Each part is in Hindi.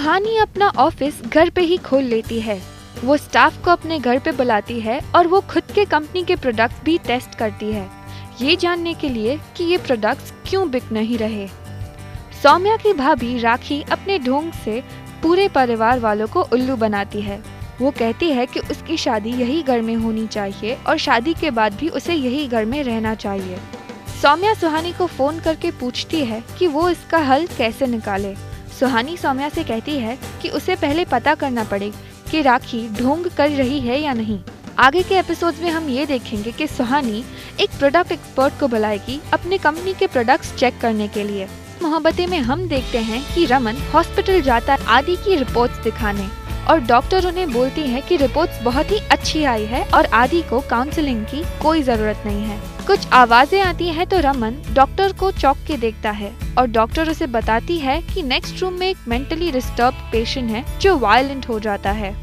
सुहानी अपना ऑफिस घर पे ही खोल लेती है। वो स्टाफ को अपने घर पे बुलाती है और वो खुद के कंपनी के प्रोडक्ट्स भी टेस्ट करती है, ये जानने के लिए कि ये प्रोडक्ट्स क्यों बिक नहीं रहे। सौम्या की भाभी राखी अपने ढोंग से पूरे परिवार वालों को उल्लू बनाती है। वो कहती है कि उसकी शादी यही घर में होनी चाहिए और शादी के बाद भी उसे यही घर में रहना चाहिए। सौम्या सुहानी को फोन करके पूछती है कि वो इसका हल कैसे निकाले। सुहानी सौम्या से कहती है कि उसे पहले पता करना पड़ेगा कि राखी ढोंग कर रही है या नहीं। आगे के एपिसोड्स में हम ये देखेंगे कि सुहानी एक प्रोडक्ट एक्सपर्ट को बुलाएगी अपने कंपनी के प्रोडक्ट्स चेक करने के लिए। मोहब्बतें में हम देखते हैं कि रमन हॉस्पिटल जाता है आदि की रिपोर्ट्स दिखाने और डॉक्टर उन्हें बोलती है कि रिपोर्ट्स बहुत ही अच्छी आई है और आदि को काउंसलिंग की कोई जरूरत नहीं है। कुछ आवाजें आती हैं तो रमन डॉक्टर को चौंक के देखता है और डॉक्टर उसे बताती है कि नेक्स्ट रूम में एक मेंटली डिस्टर्ब पेशेंट है जो वायलेंट हो जाता है।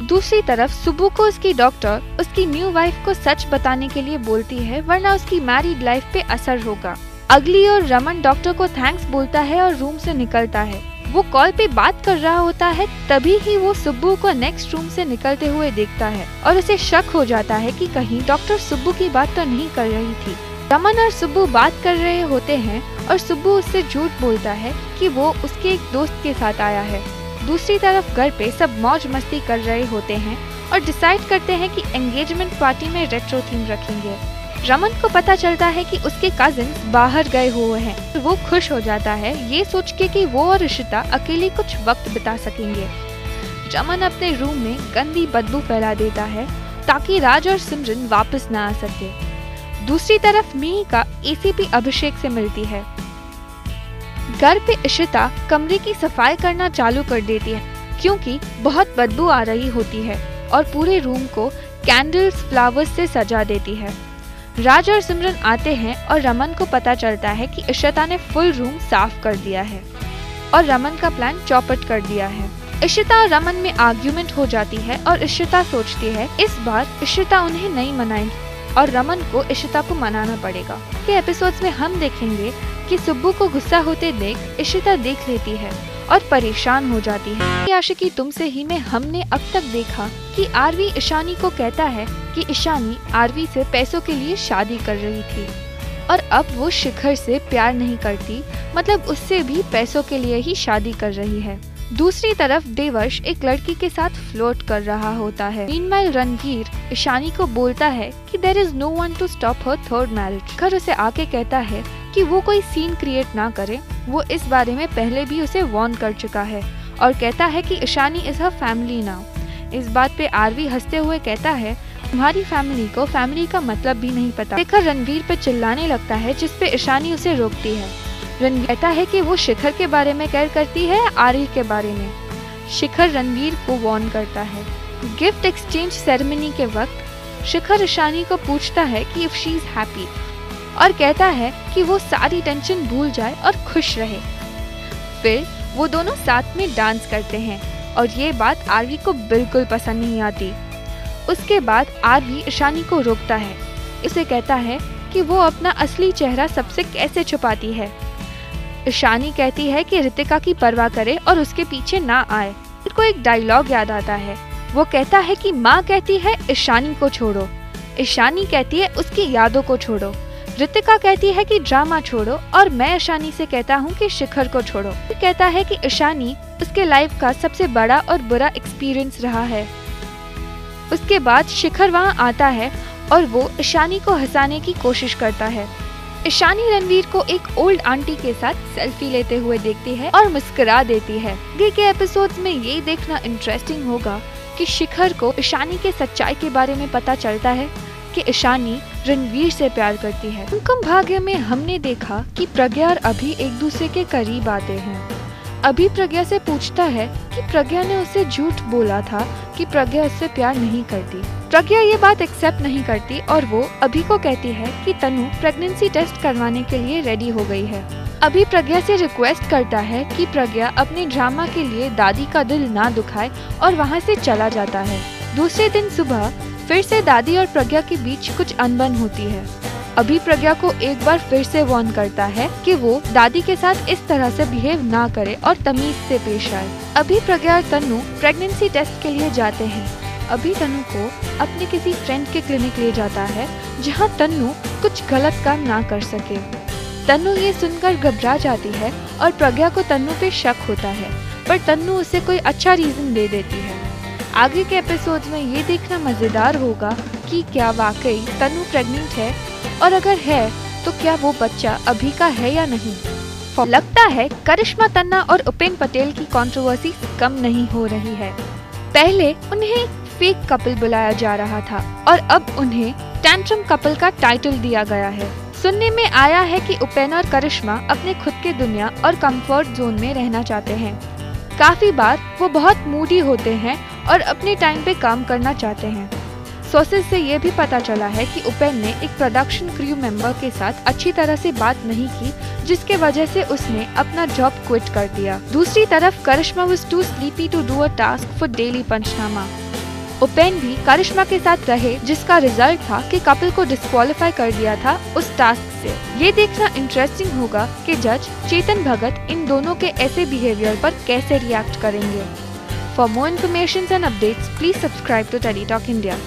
दूसरी तरफ सुब्बू को उसकी डॉक्टर उसकी न्यू वाइफ को सच बताने के लिए बोलती है, वरना उसकी मैरिड लाइफ पे असर होगा। अगली और रमन डॉक्टर को थैंक्स बोलता है और रूम से निकलता है। वो कॉल पे बात कर रहा होता है, तभी ही वो सुब्बू को नेक्स्ट रूम से निकलते हुए देखता है और उसे शक हो जाता है कि कहीं डॉक्टर सुब्बू की बात तो नहीं कर रही थी। रमन और सुब्बू बात कर रहे होते हैं और सुब्बू उससे झूठ बोलता है कि वो उसके एक दोस्त के साथ आया है। दूसरी तरफ घर पे सब मौज मस्ती कर रहे होते हैं और डिसाइड करते हैं कि एंगेजमेंट पार्टी में रेट्रो थीम रखेंगे। रमन को पता चलता है कि उसके कजिन्स बाहर गए हुए हैं। वो खुश हो जाता है ये सोच के कि वो और इशिता अकेले कुछ वक्त बिता सकेंगे। रमन अपने रूम में गंदी बदबू फैला देता है ताकि राज और सिमरन वापस न आ सके। दूसरी तरफ मिहिका एसीपी अभिषेक से मिलती है। घर पे इशिता कमरे की सफाई करना चालू कर देती है क्योंकि बहुत बदबू आ रही होती है और पूरे रूम को कैंडल्स फ्लावर्स से सजा देती है। राज और सिमरन आते हैं और रमन को पता चलता है कि इशिता ने फुल रूम साफ कर दिया है और रमन का प्लान चौपट कर दिया है। इशिता और रमन में आर्ग्यूमेंट हो जाती है और इशिता सोचती है इस बार इशिता उन्हें नहीं मनाएगी और रमन को इशिता को मनाना पड़ेगा। के एपिसोड्स में हम देखेंगे कि सुब्बू को गुस्सा होते देख इशिता देख लेती है और परेशान हो जाती है। आशिकी तुमसे ही में हमने अब तक देखा कि आरवी ईशानी को कहता है कि ईशानी आरवी से पैसों के लिए शादी कर रही थी और अब वो शिखर से प्यार नहीं करती, मतलब उससे भी पैसों के लिए ही शादी कर रही है। दूसरी तरफ देवर्ष एक लड़की के साथ फ्लोट कर रहा होता है। मीनवाइल रणवीर ईशानी को बोलता है कि there is no one to stop her third marriage. Shikhar उसे आके कहता है कि वो कोई सीन क्रिएट ना करे, वो इस बारे में पहले भी उसे वार्न कर चुका है और कहता है कि Ishani is her family now. इस बात पे आरवी हंसते हुए कहता है तुम्हारी फैमिली को फैमिली का मतलब भी नहीं पता। शिखर रणवीर पे चिल्लाने लगता है जिसपे ईशानी उसे रोकती है। रणवीर कहता है कि वो शिखर के बारे में केयर करती है आरवी के बारे में। शिखर रणवीर को वार्न करता है। गिफ्ट एक्सचेंज सेरेमनी के वक्त शिखर ईशानी को पूछता है कि इफ शी इज हैप्पी और कहता है कि वो सारी टेंशन भूल जाए और खुश रहे। फिर वो दोनों साथ में डांस करते हैं और ये बात आरवी को बिल्कुल पसंद नहीं आती। उसके बाद आरवी ईशानी को रोकता है। इसे कहता है कि वो अपना असली चेहरा सबसे कैसे छुपाती है। ईशानी कहती है कि रितिका की परवाह करे और उसके पीछे ना आए। फिर को एक डायलॉग याद आता है। वो कहता है कि माँ कहती है ईशानी को छोड़ो, ईशानी कहती है उसकी यादों को छोड़ो, रितिका कहती है कि ड्रामा छोड़ो और मैं ईशानी से कहता हूँ कि शिखर को छोड़ो। फिर कहता है कि ईशानी उसके लाइफ का सबसे बड़ा और बुरा एक्सपीरियंस रहा है। उसके बाद शिखर वहाँ आता है और वो ईशानी को हंसाने की कोशिश करता है। ईशानी रणवीर को एक ओल्ड आंटी के साथ सेल्फी लेते हुए देखती है और मुस्कुरा देती है। आगे के एपिसोड्स में ये देखना इंटरेस्टिंग होगा कि शिखर को ईशानी के सच्चाई के बारे में पता चलता है कि ईशानी रणवीर से प्यार करती है। कुमकुम भाग्य में हमने देखा कि प्रज्ञा और अभी एक दूसरे के करीब आते हैं। अभी प्रज्ञा से पूछता है कि प्रज्ञा ने उसे झूठ बोला था कि प्रज्ञा उससे प्यार नहीं करती। प्रज्ञा ये बात एक्सेप्ट नहीं करती और वो अभी को कहती है कि तनु प्रेगनेंसी टेस्ट करवाने के लिए रेडी हो गई है। अभी प्रज्ञा से रिक्वेस्ट करता है कि प्रज्ञा अपने ड्रामा के लिए दादी का दिल ना दुखाए और वहाँ से चला जाता है। दूसरे दिन सुबह फिर से दादी और प्रज्ञा के बीच कुछ अनबन होती है। अभी प्रज्ञा को एक बार फिर से वार्न करता है कि वो दादी के साथ इस तरह से बिहेव ना करे और तमीज से पेश आए। अभी प्रज्ञा और तन्नू प्रेगनेंसी टेस्ट के लिए जाते हैं। अभी तन्नू को अपने किसी फ्रेंड के क्लिनिक ले जाता है जहां तन्नू कुछ गलत काम ना कर सके। तन्नू ये सुनकर घबरा जाती है और प्रज्ञा को तन्नू पे शक होता है, पर तन्नू उसे कोई अच्छा रीजन दे देती है। आगे के एपिसोड्स में ये देखना मजेदार होगा कि क्या वाकई तन्नू प्रेग्नेंट है, और अगर है तो क्या वो बच्चा अभी का है या नहीं। लगता है करिश्मा तन्ना और उपेन पटेल की कंट्रोवर्सी कम नहीं हो रही है। पहले उन्हें फेक कपल बुलाया जा रहा था और अब उन्हें टैंट्रम कपल का टाइटल दिया गया है। सुनने में आया है कि उपेन और करिश्मा अपने खुद के दुनिया और कंफर्ट जोन में रहना चाहते हैं। काफी बार वो बहुत मूडी होते हैं और अपने टाइम पे काम करना चाहते हैं। सोर्सेज से ये भी पता चला है कि उपेन ने एक प्रोडक्शन क्रू मेंबर के साथ अच्छी तरह से बात नहीं की, जिसके वजह से उसने अपना जॉब क्विट कर दिया। दूसरी तरफ Karishma was too sleepy to do a task for daily Panchnama. Upen भी करिश्मा के साथ रहे, जिसका रिजल्ट था कि कपल को डिस्क्वालीफाई कर दिया था उस टास्क से। ये देखना इंटरेस्टिंग होगा कि जज चेतन भगत इन दोनों के ऐसे बिहेवियर पर कैसे रिएक्ट करेंगे। For more information and updates please subscribe to Tele Talk India.